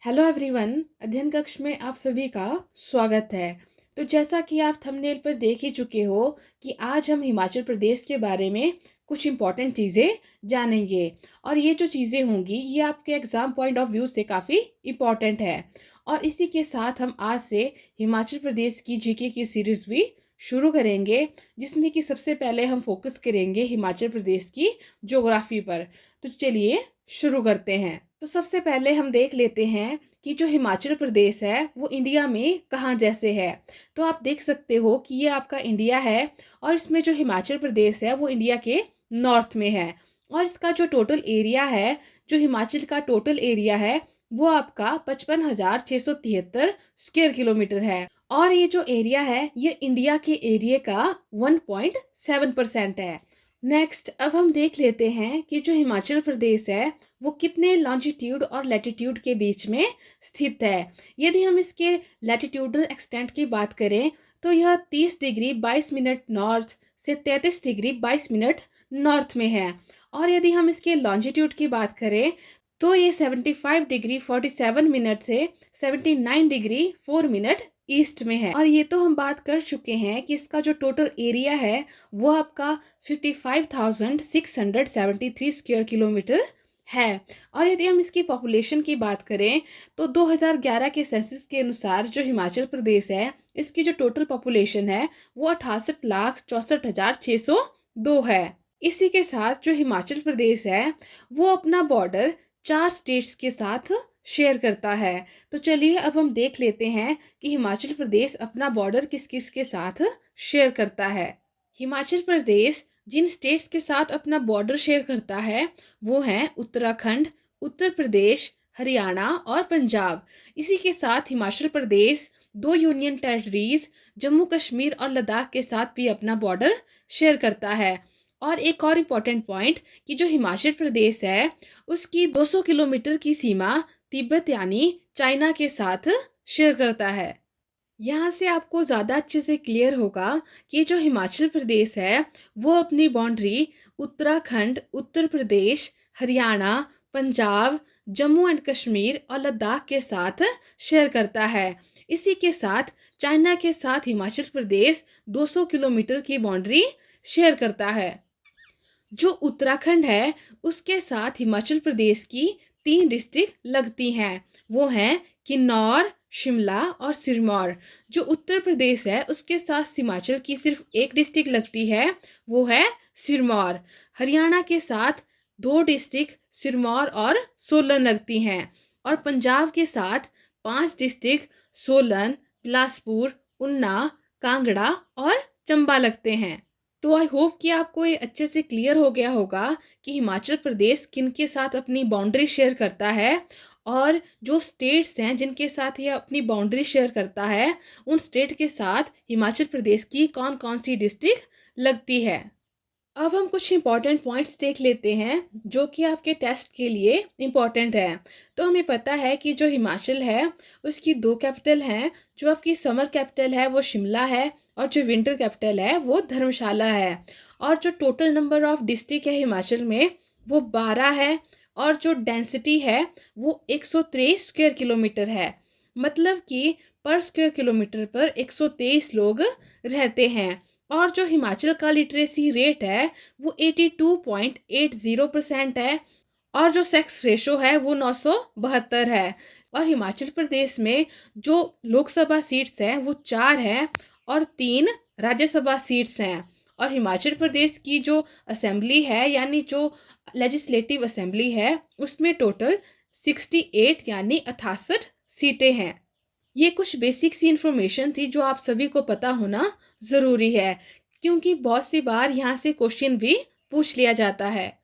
Hello everyone. अध्ययन कक्ष में आप सभी का स्वागत है। तो जैसा कि आप थंबनेल पर देख ही चुके हो कि आज हम हिमाचल प्रदेश के बारे में कुछ इम्पॉर्टेंट चीज़ें जानेंगे और ये जो चीज़ें होंगी ये आपके एग्ज़ाम पॉइंट ऑफ व्यू से काफ़ी इम्पॉर्टेंट है। और इसी के साथ हम आज से हिमाचल प्रदेश की जीके की सीरीज़ भी शुरू करेंगे, जिसमें कि सबसे पहले हम फोकस करेंगे हिमाचल प्रदेश की ज्योग्राफी पर। तो चलिए शुरू करते हैं। तो सबसे पहले हम देख लेते हैं कि जो हिमाचल प्रदेश है वो इंडिया में कहाँ जैसे है। तो आप देख सकते हो कि ये आपका इंडिया है और इसमें जो हिमाचल प्रदेश है वो इंडिया के नॉर्थ में है। और इसका जो टोटल एरिया है, जो हिमाचल का टोटल एरिया है, वो आपका 55,673 स्क्वायर किलोमीटर है। और ये जो एरिया है ये इंडिया के एरिया का 1.7% है। नेक्स्ट अब हम देख लेते हैं कि जो हिमाचल प्रदेश है वो कितने लॉन्जिट्यूड और लैटिट्यूड के बीच में स्थित है। यदि हम इसके लैटिट्यूडल एक्सटेंट की बात करें तो यह 30 डिग्री 22 मिनट नॉर्थ से 33 डिग्री 22 मिनट नॉर्थ में है। और यदि हम इसके लॉन्जिट्यूड की बात करें तो ये 75 डिग्री 47 मिनट से 79 डिग्री 4 मिनट ईस्ट में है। और ये तो हम बात कर चुके हैं कि इसका जो टोटल एरिया है वो आपका 55,673 स्क्वायर किलोमीटर है। और यदि हम इसकी पॉपुलेशन की बात करें तो 2011 के सेंसस के अनुसार जो हिमाचल प्रदेश है इसकी जो टोटल पॉपुलेशन है वो 68,64,602 है। इसी के साथ जो हिमाचल प्रदेश है वो अपना बॉर्डर 4 स्टेट्स के साथ शेयर करता है। तो चलिए अब हम देख लेते हैं कि हिमाचल प्रदेश अपना बॉर्डर किस किस के साथ शेयर करता है। हिमाचल प्रदेश जिन स्टेट्स के साथ अपना बॉर्डर शेयर करता है वो हैं उत्तराखंड, उत्तर प्रदेश, हरियाणा और पंजाब। इसी के साथ हिमाचल प्रदेश 2 यूनियन टेरिटरीज जम्मू कश्मीर और लद्दाख के साथ भी अपना बॉर्डर शेयर करता है। और एक और इम्पॉर्टेंट पॉइंट कि जो हिमाचल प्रदेश है उसकी 200 किलोमीटर की सीमा तिब्बत यानी चाइना के साथ शेयर करता है। यहाँ से आपको ज़्यादा अच्छे से क्लियर होगा कि जो हिमाचल प्रदेश है वो अपनी बाउंड्री उत्तराखंड, उत्तर प्रदेश, हरियाणा, पंजाब, जम्मू एंड कश्मीर और लद्दाख के साथ शेयर करता है। इसी के साथ चाइना के साथ हिमाचल प्रदेश 200 किलोमीटर की बाउंड्री शेयर करता है। जो उत्तराखंड है उसके साथ हिमाचल प्रदेश की 3 डिस्ट्रिक्ट लगती हैं, वो हैं किन्नौर, शिमला और सिरमौर। जो उत्तर प्रदेश है उसके साथ हिमाचल की सिर्फ एक डिस्ट्रिक्ट लगती है, वो है सिरमौर। हरियाणा के साथ 2 डिस्ट्रिक्ट सिरमौर और सोलन लगती हैं। और पंजाब के साथ 5 डिस्ट्रिक्ट सोलन, बिलासपुर, ऊना, कांगड़ा और चंबा लगते हैं। तो आई होप कि आपको ये अच्छे से क्लियर हो गया होगा कि हिमाचल प्रदेश किन के साथ अपनी बाउंड्री शेयर करता है और जो स्टेट्स हैं जिनके साथ ये अपनी बाउंड्री शेयर करता है उन स्टेट के साथ हिमाचल प्रदेश की कौन कौन सी डिस्ट्रिक्ट लगती है। अब हम कुछ इम्पॉर्टेंट पॉइंट्स देख लेते हैं जो कि आपके टेस्ट के लिए इम्पॉर्टेंट है। तो हमें पता है कि जो हिमाचल है उसकी 2 कैपिटल हैं। जो आपकी समर कैपिटल है वो शिमला है और जो विंटर कैपिटल है वो धर्मशाला है। और जो टोटल नंबर ऑफ डिस्ट्रिक्ट है हिमाचल में वो 12 है। और जो डेंसिटी है वो 123 स्क्वायर किलोमीटर है। मतलब कि पर स्क्वायर किलोमीटर पर 123 लोग रहते हैं। और जो हिमाचल का लिटरेसी रेट है वो 82.80% है। और जो सेक्स रेशो है वो 972 है। और हिमाचल प्रदेश में जो लोकसभा सीट्स हैं वो 4 हैं और 3 राज्यसभा सीट्स हैं। और हिमाचल प्रदेश की जो असेंबली है यानी जो लेजिस्लेटिव असेंबली है उसमें टोटल 68 यानी 68 सीटें हैं। ये कुछ बेसिक सी इन्फॉर्मेशन थी जो आप सभी को पता होना ज़रूरी है, क्योंकि बहुत सी बार यहाँ से क्वेश्चन भी पूछ लिया जाता है।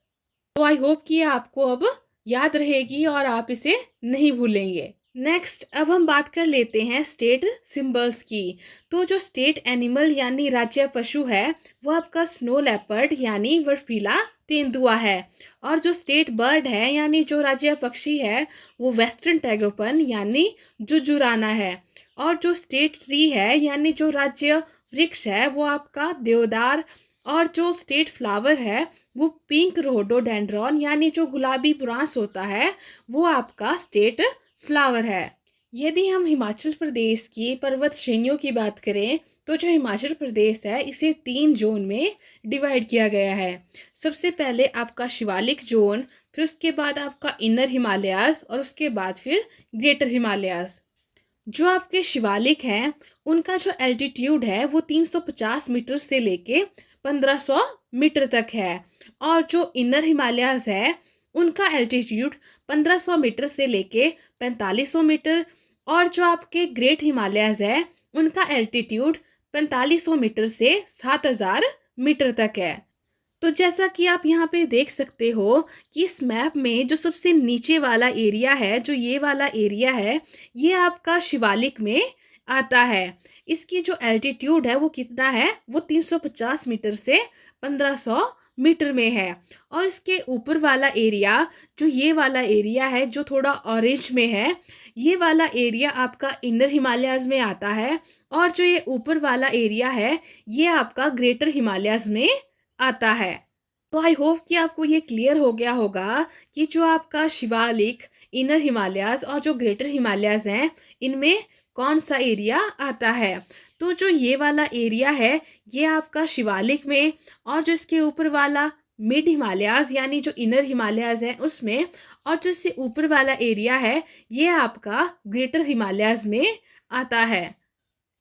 तो आई होप कि ये आपको अब याद रहेगी और आप इसे नहीं भूलेंगे। नेक्स्ट अब हम बात कर लेते हैं स्टेट सिंबल्स की। तो जो स्टेट एनिमल यानी राज्य पशु है वो आपका स्नो लेपर्ड यानी बर्फीला तेंदुआ है। और जो स्टेट बर्ड है यानी जो राज्य पक्षी है वो वेस्टर्न टैगोपन यानी जुजुराना है। और जो स्टेट ट्री है यानी जो राज्य वृक्ष है वो आपका देवदार। और जो स्टेट फ्लावर है वो पिंक रोडोडेंड्रॉन यानी जो गुलाबी बुरांस होता है वो आपका स्टेट फ्लावर है। यदि हम हिमाचल प्रदेश की पर्वत श्रेणियों की बात करें, तो जो हिमाचल प्रदेश है इसे 3 जोन में डिवाइड किया गया है। सबसे पहले आपका शिवालिक जोन, फिर उसके बाद आपका इनर हिमालयाज़ और उसके बाद फिर ग्रेटर हिमालयाज़। जो आपके शिवालिक हैं, उनका जो एल्टीट्यूड है वो 350 मीटर से लेके 1500 मीटर तक है। और जो इनर हिमालयाज़ है, उनका एल्टीट्यूड 1500 मीटर से लेके 4500 मीटर। और जो आपके ग्रेट हिमालयाज़ है, उनका एल्टीट्यूड 4500 मीटर से 7000 मीटर तक है। तो जैसा कि आप यहाँ पे देख सकते हो कि इस मैप में जो सबसे नीचे वाला एरिया है, जो ये वाला एरिया है, ये आपका शिवालिक में आता है। इसकी जो एल्टीट्यूड है वो कितना है, वो 350 मीटर से 1500 मीटर में है। और इसके ऊपर वाला एरिया, जो ये वाला एरिया है जो थोड़ा ऑरेंज में है, ये वाला एरिया आपका इनर हिमालयाज़ में आता है। और जो ये ऊपर वाला एरिया है, ये आपका ग्रेटर हिमालयाज़ में आता है। तो आई होप कि आपको ये क्लियर हो गया होगा कि जो आपका शिवालिक, इनर हिमालयाज़ और जो ग्रेटर हिमालयाज़ हैं, इनमें कौन सा एरिया आता है। तो जो ये वाला एरिया है, ये आपका शिवालिक में, और जो इसके ऊपर वाला मिड हिमालयाज़ यानी जो इनर हिमालयाज़ है उसमें, और जो इससे ऊपर वाला एरिया है, ये आपका ग्रेटर हिमालयाज़ में आता है।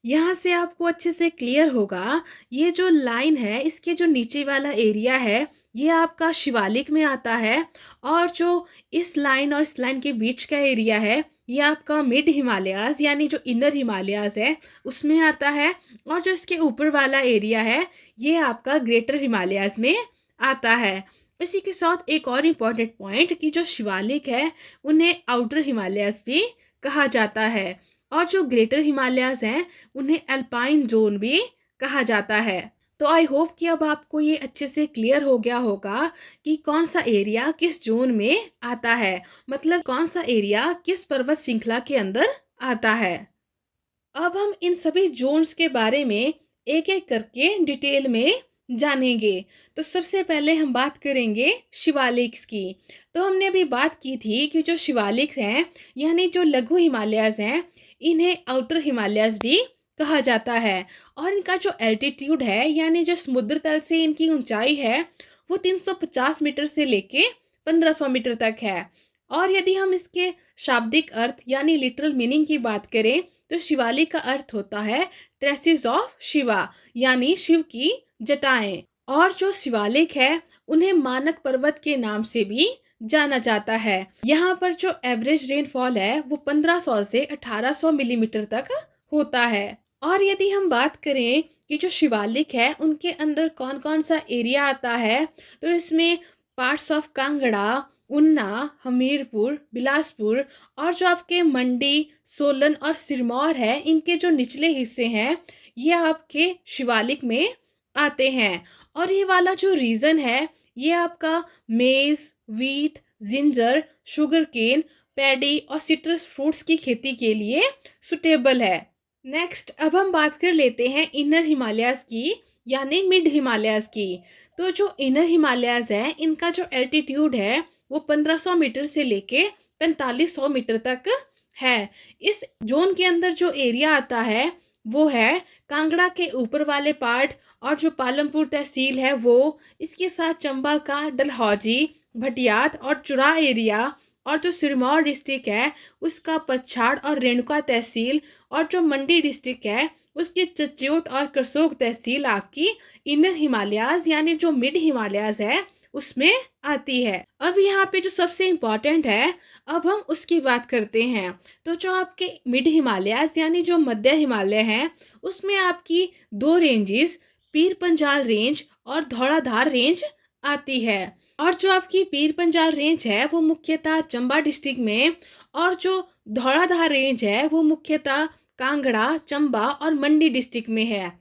यहाँ से आपको अच्छे से क्लियर होगा, ये जो लाइन है इसके जो नीचे वाला एरिया है, ये आपका शिवालिक में आता है। और जो इस लाइन और इस लाइन के बीच का एरिया है, ये आपका मिड हिमालयाज़ यानी जो इनर हिमालयाज़ है उसमें आता है। और जो इसके ऊपर वाला एरिया है, ये आपका ग्रेटर हिमालयाज़ में आता है। इसी के साथ एक और इम्पॉर्टेंट पॉइंट कि जो शिवालिक है उन्हें आउटर हिमालयाज़ भी कहा जाता है। और जो ग्रेटर हिमालयाज़ हैं उन्हें अल्पाइन जोन भी कहा जाता है। तो आई होप कि अब आपको ये अच्छे से क्लियर हो गया होगा कि कौन सा एरिया किस जोन में आता है, मतलब कौन सा एरिया किस पर्वत श्रृंखला के अंदर आता है। अब हम इन सभी जोन्स के बारे में एक एक करके डिटेल में जानेंगे। तो सबसे पहले हम बात करेंगे शिवालिक्स की। तो हमने अभी बात की थी कि जो शिवालिक्स हैं यानी जो लघु हिमालयाज़ हैं, इन्हें आउटर हिमालयाज़ भी कहा जाता है। और इनका जो एल्टीट्यूड है यानी जो समुद्र तल से इनकी ऊंचाई है, वो 350 मीटर से लेके 1500 मीटर तक है। और यदि हम इसके शाब्दिक अर्थ यानी लिटरल मीनिंग की बात करें, तो शिवालिक का अर्थ होता है ट्रेसिस ऑफ शिवा, यानी शिव की जटाएं। और जो शिवालिक है उन्हें मानक पर्वत के नाम से भी जाना जाता है। यहाँ पर जो एवरेज रेनफॉल है वो 1500 से 1800 मिलीमीटर तक होता है। और यदि हम बात करें कि जो शिवालिक है उनके अंदर कौन कौन सा एरिया आता है, तो इसमें पार्ट्स ऑफ कांगड़ा, ऊना, हमीरपुर, बिलासपुर और जो आपके मंडी, सोलन और सिरमौर है, इनके जो निचले हिस्से हैं ये आपके शिवालिक में आते हैं। और ये वाला जो रीजन है, ये आपका maize, wheat, ginger, sugarcane, paddy और सिट्रस फ्रूट्स की खेती के लिए सुटेबल है। नेक्स्ट अब हम बात कर लेते हैं इनर हिमालयाज़ की यानी मिड हिमालयाज़ की। तो जो इनर हिमालयाज़ है इनका जो एल्टीट्यूड है वो 1500 मीटर से लेके 4500 मीटर तक है। इस जोन के अंदर जो एरिया आता है वो है कांगड़ा के ऊपर वाले पार्ट, और जो पालमपुर तहसील है वो, इसके साथ चंबा का डलहौजी, भटियात और चुराह एरिया, और जो सिरमौर डिस्ट्रिक्ट है उसका पच्छाड़ और रेणुका तहसील, और जो मंडी डिस्ट्रिक्ट है उसकी चच्योट और करसोग तहसील आपकी इनर हिमालयाज़ यानी जो मिड हिमालयाज़ है उसमें आती है। अब यहाँ पे जो सबसे इम्पोर्टेंट है, अब हम उसकी बात करते हैं। तो जो आपके मिड हिमालयाज़ यानी जो मध्य हिमालय हैं, उसमें आपकी 2 रेंजेस, पीर पंजाल रेंज और धौलाधार रेंज आती है। और जो आपकी पीर पंजाल रेंज है वो मुख्यतः चंबा डिस्ट्रिक्ट में, और जो धौलाधार रेंज है वो मुख्यतः कांगड़ा, चंबा और मंडी डिस्ट्रिक्ट में है।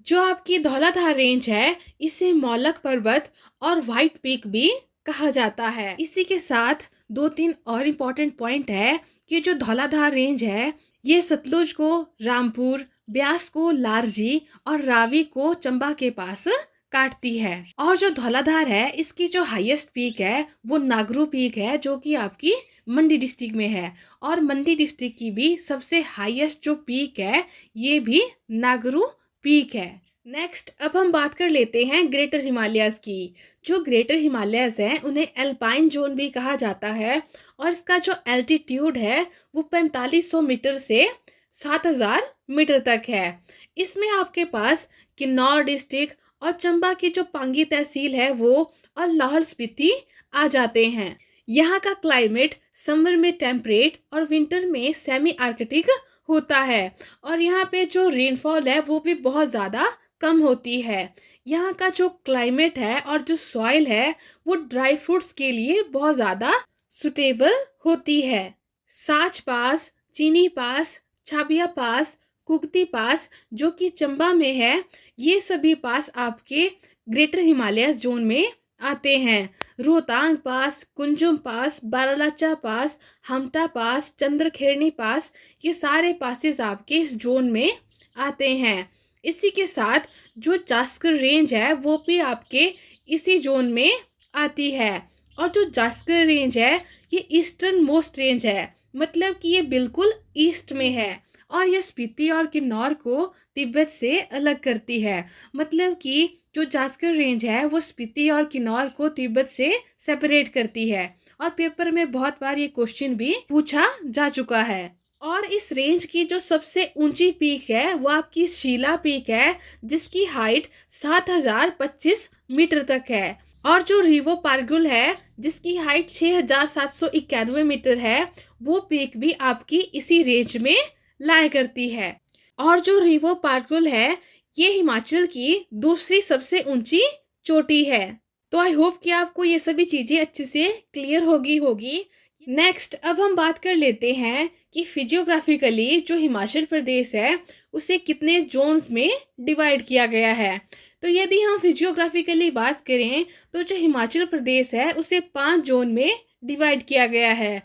जो आपकी धौलाधार रेंज है इसे मौलक पर्वत और व्हाइट पीक भी कहा जाता है। इसी के साथ 2-3 और इम्पोर्टेंट पॉइंट है कि जो धौलाधार रेंज है ये सतलुज को रामपुर, ब्यास को लारजी और रावी को चंबा के पास काटती है। और जो धौलाधार है, इसकी जो हाईएस्ट पीक है वो नागरू पीक है, जो कि आपकी मंडी डिस्ट्रिक्ट में है। और मंडी डिस्ट्रिक्ट की भी सबसे हाईएस्ट जो पीक है ये भी नागरू पीक है। नेक्स्ट अब हम बात कर लेते हैं ग्रेटर हिमालयाज की। जो ग्रेटर हिमालयाज हैं उन्हें एल्पाइन जोन भी कहा जाता है, और इसका जो एल्टीट्यूड है वो 4500 मीटर से 7000 मीटर तक है। इसमें आपके पास किन्नौर डिस्ट्रिक्ट और चंबा की जो पांगी तहसील है वो, और लाहौल स्पीति आ जाते हैं। यहाँ का क्लाइमेट समर में टेम्परेट और विंटर में सेमी आर्कटिक होता है, और यहाँ पे जो रेनफॉल है वो भी बहुत ज़्यादा कम होती है। यहाँ का जो क्लाइमेट है और जो सॉइल है वो ड्राई फ्रूट्स के लिए बहुत ज़्यादा सुटेबल होती है। साच पास, चीनी पास, छाबिया पास, कुगती पास जो कि चंबा में है, ये सभी पास आपके ग्रेटर हिमालयस जोन में आते हैं। रोहतांग पास, कुंजुम पास, बारालाचा पास, हमटा पास, चंद्रखेरनी पास, ये सारे पासेस आपके इस जोन में आते हैं। इसी के साथ जो जास्कर रेंज है वो भी आपके इसी जोन में आती है। और जो जास्कर रेंज है ये ईस्टर्न मोस्ट रेंज है, मतलब कि ये बिल्कुल ईस्ट में है, और ये स्पीति और किन्नौर को तिब्बत से अलग करती है। मतलब कि जो जास्कर रेंज है वो स्पीति और किन्नौर को तिब्बत से सेपरेट करती है, और पेपर में बहुत बार ये क्वेश्चन भी पूछा जा चुका है। और इस रेंज की जो सबसे ऊंची पीक है वो आपकी शीला पीक है, जिसकी हाइट 7025 मीटर तक है। और जो रिवो पारगुल है जिसकी हाइट 6791 मीटर है, वो पीक भी आपकी इसी रेंज में लाया करती है। और जो रिवो पारगुल है ये हिमाचल की दूसरी सबसे ऊंची चोटी है। तो आई होप कि आपको ये सभी चीजें अच्छे से क्लियर होगी। नेक्स्ट अब हम बात कर लेते हैं कि फिजियोग्राफिकली जो हिमाचल प्रदेश है उसे कितने जोन्स में डिवाइड किया गया है। तो यदि हम फिजियोग्राफिकली बात करें तो जो हिमाचल प्रदेश है उसे 5 जोन में डिवाइड किया गया है।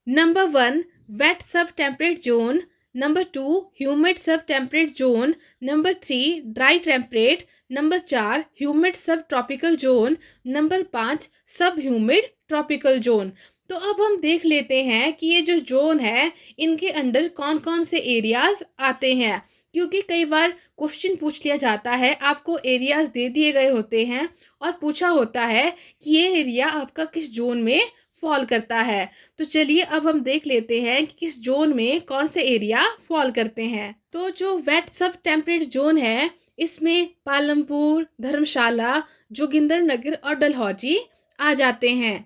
Number 1 wet sub temperate zone, number 2 humid sub temperate zone, number 3 dry temperate, number 4 humid sub tropical zone, number 5 sub humid tropical zone. तो अब हम देख लेते हैं कि ये जो जोन है इनके अंडर कौन कौन से एरियाज आते हैं, क्योंकि कई बार क्वेश्चन पूछ लिया जाता है, आपको एरियाज दे दिए गए होते हैं और पूछा होता है कि ये एरिया आपका किस जोन में फॉल करता है। तो चलिए अब हम देख लेते हैं कि किस जोन में कौन से एरिया फॉल करते हैं। तो जो वेट सब टेम्परेट जोन है इसमें पालमपुर, धर्मशाला, जोगिंदरनगर और डलहौजी आ जाते हैं,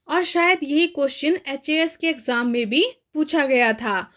और शायद यही क्वेश्चन HAS के एग्जाम में भी पूछा गया था।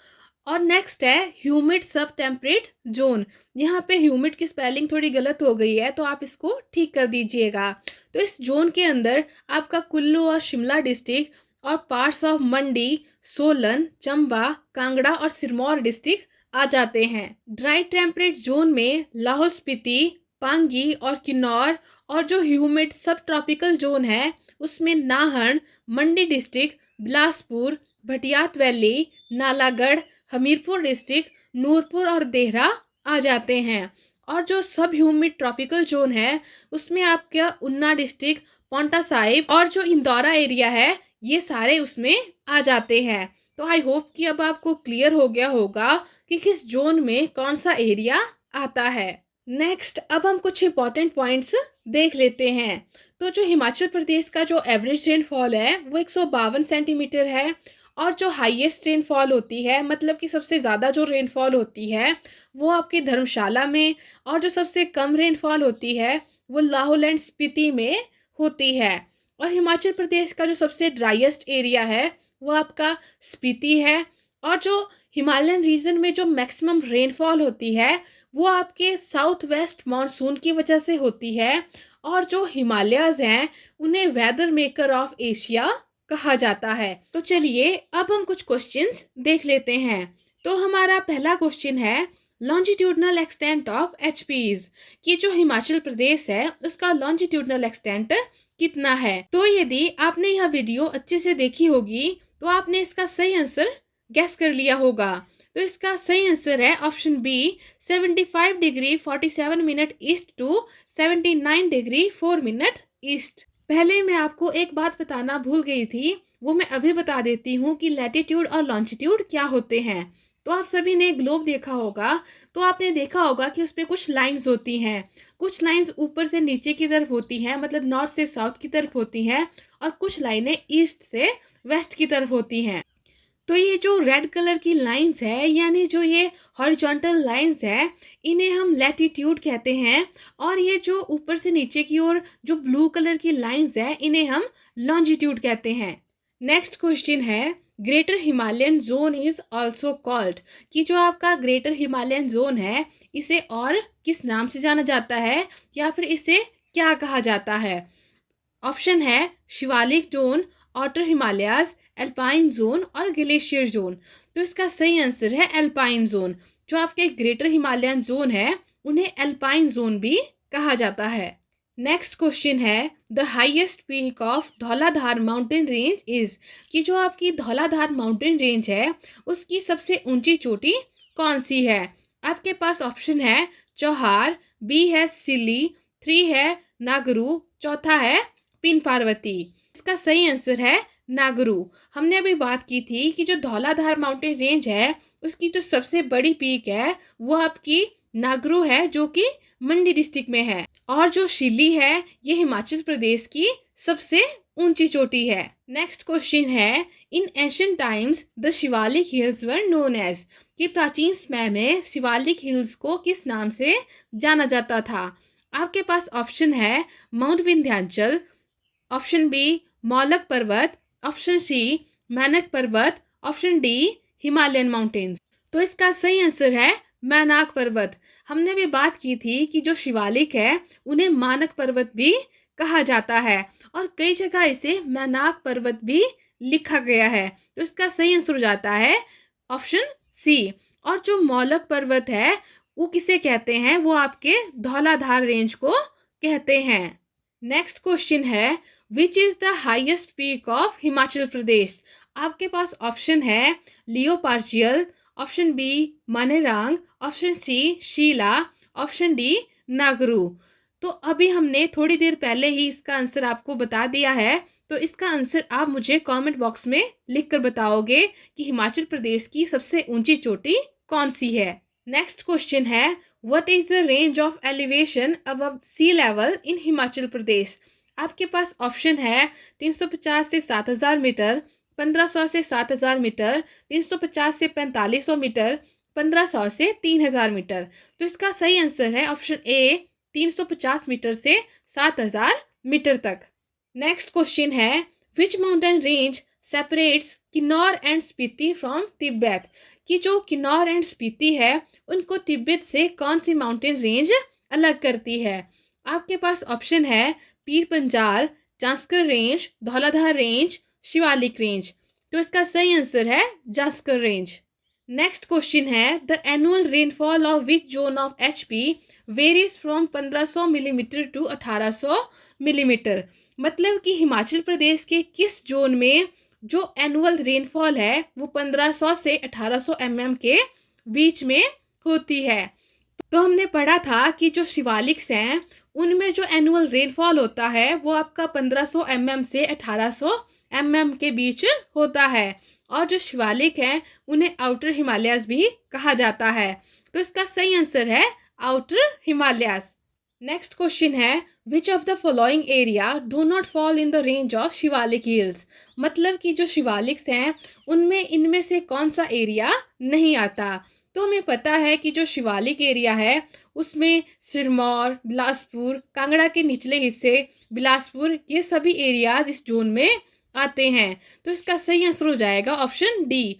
और नेक्स्ट है ह्यूमिड सब टेम्परेट जोन। यहाँ पे ह्यूमिड की स्पेलिंग थोड़ी गलत हो गई है तो आप इसको ठीक कर दीजिएगा। तो इस जोन के अंदर आपका कुल्लू और शिमला डिस्ट्रिक्ट और पार्ट्स ऑफ मंडी, सोलन, चंबा, कांगड़ा और सिरमौर डिस्ट्रिक्ट आ जाते हैं। ड्राई टेम्परेट जोन में लाहौल स्पीति, पांगी और किन्नौर, और जो ह्यूमिड सब ट्रॉपिकल जोन है उसमें Nahan, Mandi district, Bilaspur, Bhatiyat valley, Nalagarh, Hamirpur district, Nurpur और देहरा आ जाते हैं। और जो सब ह्यूमिड ट्रॉपिकल जोन है उसमें आपका उन्ना डिस्ट्रिक्ट, पांवटा साहिब और जो इंदौरा एरिया है ये सारे उसमें आ जाते हैं। तो आई होप कि अब आपको क्लियर हो गया होगा कि किस जोन में कौन सा एरिया आता है। नेक्स्ट अब हम कुछ इंपॉर्टेंट पॉइंट्स देख लेते हैं। तो जो हिमाचल प्रदेश का जो एवरेज रेनफॉल है वो 152 सेंटीमीटर है, और जो हाईएस्ट रेनफॉल होती है, मतलब कि सबसे ज़्यादा जो रेनफॉल होती है वो आपके धर्मशाला में, और जो सबसे कम रेनफॉल होती है वो लाहौल एंड स्पीति में होती है। और हिमाचल प्रदेश का जो सबसे ड्राइएस्ट एरिया है वो आपका स्पीति है। और जो हिमालयन रीजन में जो मैक्सिमम रेनफॉल होती है वो आपके साउथ वेस्ट मानसून की वजह से होती है, और जो हिमालयाज हैं उन्हें वेदर मेकर ऑफ एशिया कहा जाता है। तो चलिए अब हम कुछ क्वेश्चंस देख लेते हैं। तो हमारा पहला क्वेश्चन है लॉन्जिट्यूडनल एक्सटेंट ऑफ HPs, कि जो हिमाचल प्रदेश है उसका लॉन्जिट्यूडनल एक्सटेंट कितना है। तो यदि आपने यह वीडियो अच्छे से देखी होगी तो आपने इसका सही आंसर गेस कर लिया होगा। तो इसका सही आंसर है option B 75 degree 47 minute east to 79 degree 4 minute east. पहले मैं आपको एक बात बताना भूल गई थी, वो मैं अभी बता देती हूँ कि लैटिट्यूड और लॉन्जिट्यूड क्या होते हैं। तो आप सभी ने ग्लोब देखा होगा, तो आपने देखा होगा कि उस पे कुछ लाइंस होती हैं। कुछ लाइंस ऊपर से नीचे की तरफ होती हैं, मतलब नॉर्थ से साउथ की तरफ होती हैं, और कुछ लाइनें ईस्ट से वेस्ट की तरफ होती हैं। तो ये जो रेड कलर की लाइंस है, यानी जो ये हॉरिजॉन्टल लाइंस है, इन्हें हम लैटिट्यूड कहते हैं। और ये जो ऊपर से नीचे की ओर जो ब्लू कलर की लाइंस है, इन्हें हम लॉन्जिट्यूड कहते हैं। नेक्स्ट क्वेश्चन है, greater Himalayan zone is also called, कि जो आपका ग्रेटर हिमालयन जोन है, इसे और किस नाम से जाना जाता है, या फिर इसे क्या कहा जाता है। ऑप्शन है Shivalik zone, outer Himalayas, alpine zone और ग्लेशियर जोन। तो इसका सही आंसर है एल्पाइन जोन। जो आपके ग्रेटर हिमालयन जोन है, उन्हें एल्पाइन जोन भी कहा जाता है। नेक्स्ट क्वेश्चन है, the highest peak of Dhauladhar mountain range is, कि जो आपकी धौलाधार माउंटेन रेंज है, उसकी सबसे ऊंची चोटी कौन सी है। आपके पास ऑप्शन है चौहार, बी है सिली, 3 है नागरू, चौथा है पिन पार्वती। इसका सही आंसर है नागरू। हमने अभी बात की थी कि जो धौलाधार माउंटेन रेंज है, उसकी जो सबसे बड़ी पीक है वो आपकी नागरू है, जो कि मंडी डिस्ट्रिक्ट में है। और जो शिली है, ये हिमाचल प्रदेश की सबसे ऊंची चोटी है। नेक्स्ट क्वेश्चन है, in ancient times the Shivalik hills were known as, कि प्राचीन समय में शिवालिक हिल्स को किस नाम से जाना जाता था। आपके पास ऑप्शन है माउंट विंध्याचल, ऑप्शन बी मौलक पर्वत, ऑप्शन सी मैनक पर्वत, ऑप्शन डी हिमालयन माउंटेन्स। तो इसका सही आंसर है मैनाक पर्वत। हमने भी बात की थी कि जो शिवालिक है, उन्हें मानक पर्वत भी कहा जाता है, और कई जगह इसे मैनाक पर्वत भी लिखा गया है। तो इसका सही आंसर हो जाता है ऑप्शन सी। और जो मौलक पर्वत है, वो किसे कहते हैं, वो आपके धौलाधार रेंज को कहते हैं। नेक्स्ट क्वेश्चन है, which is the highest peak of Himachal Pradesh. आपके पास ऑप्शन है Leo Pargial, option B Manerang, option C Shila, option D Nagru. तो अभी हमने थोड़ी देर पहले ही इसका आंसर आपको बता दिया है। तो इसका आंसर आप मुझे कमेंट बॉक्स में लिखकर बताओगे कि हिमाचल प्रदेश की सबसे ऊंची चोटी कौन सी है। नेक्स्ट क्वेश्चन है, what is the range of elevation above sea level in Himachal Pradesh. आपके पास ऑप्शन है 350 से 7000 मीटर, 1500 से 7000 मीटर, 350 से 4500 मीटर, 1500 से 3000 मीटर। तो इसका सही आंसर है ऑप्शन ए 350 मीटर से 7000 मीटर तक। नेक्स्ट क्वेश्चन है, which mountain range separates Kinnaur and Spiti from Tibet, कि जो किन्नौर एंड स्पीति है, उनको तिब्बत से कौन सी माउंटेन रेंज अलग करती है। आपके पास ऑप्शन है Pir Panjal, Zanskar range, Dhauladhar range, Shivalik range. तो इसका सही आंसर है जास्कर रेंज। नेक्स्ट क्वेश्चन है, the annual rainfall of which zone of HP varies from 1500 millimetre to 1800 millimetre. मतलब कि हिमाचल प्रदेश के किस जोन में जो एनुअल रेनफॉल है, वो 1500 से 1800 के बीच में होती है। तो हमने पढ़ा था कि जो शिवालिक्स हैं, उनमें जो एनुअल रेनफॉल होता है, वो आपका 1500 से 1800 के बीच होता है। और जो शिवालिक हैं, उन्हें आउटर हिमालयाज भी कहा जाता है। तो इसका सही आंसर है आउटर हिमालयाज। नेक्स्ट क्वेश्चन है, which of the following area do not fall in the range of Shivalik hills. मतलब कि जो शिवालिक्स हैं, उनमें इनमें से कौन सा एरिया नहीं आता। तो हमें पता है कि जो शिवालिक एरिया है, उसमें सिरमौर, बिलासपुर, कांगड़ा के निचले हिस्से, बिलासपुर, ये सभी एरियाज इस जोन में आते हैं। तो इसका सही आंसर हो जाएगा ऑप्शन डी।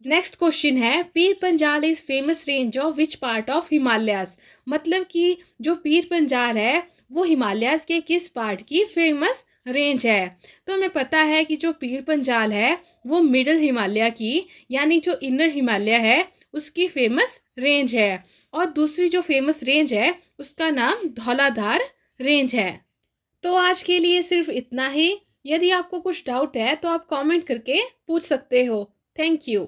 नेक्स्ट क्वेश्चन है, Pir Panjal is famous range of which part of Himalayas. मतलब कि जो पीर पंजाल है, वो हिमालयाज के किस पार्ट की फेमस रेंज है। तो हमें पता है कि जो पीर पंजाल है, वो मिडल हिमालय की, यानी जो इनर हिमालय है, उसकी फेमस रेंज है। और दूसरी जो फेमस रेंज है, उसका नाम धौलाधार रेंज है। तो आज के लिए सिर्फ इतना ही। यदि आपको कुछ डाउट है तो आप कमेंट करके पूछ सकते हो। Thank you.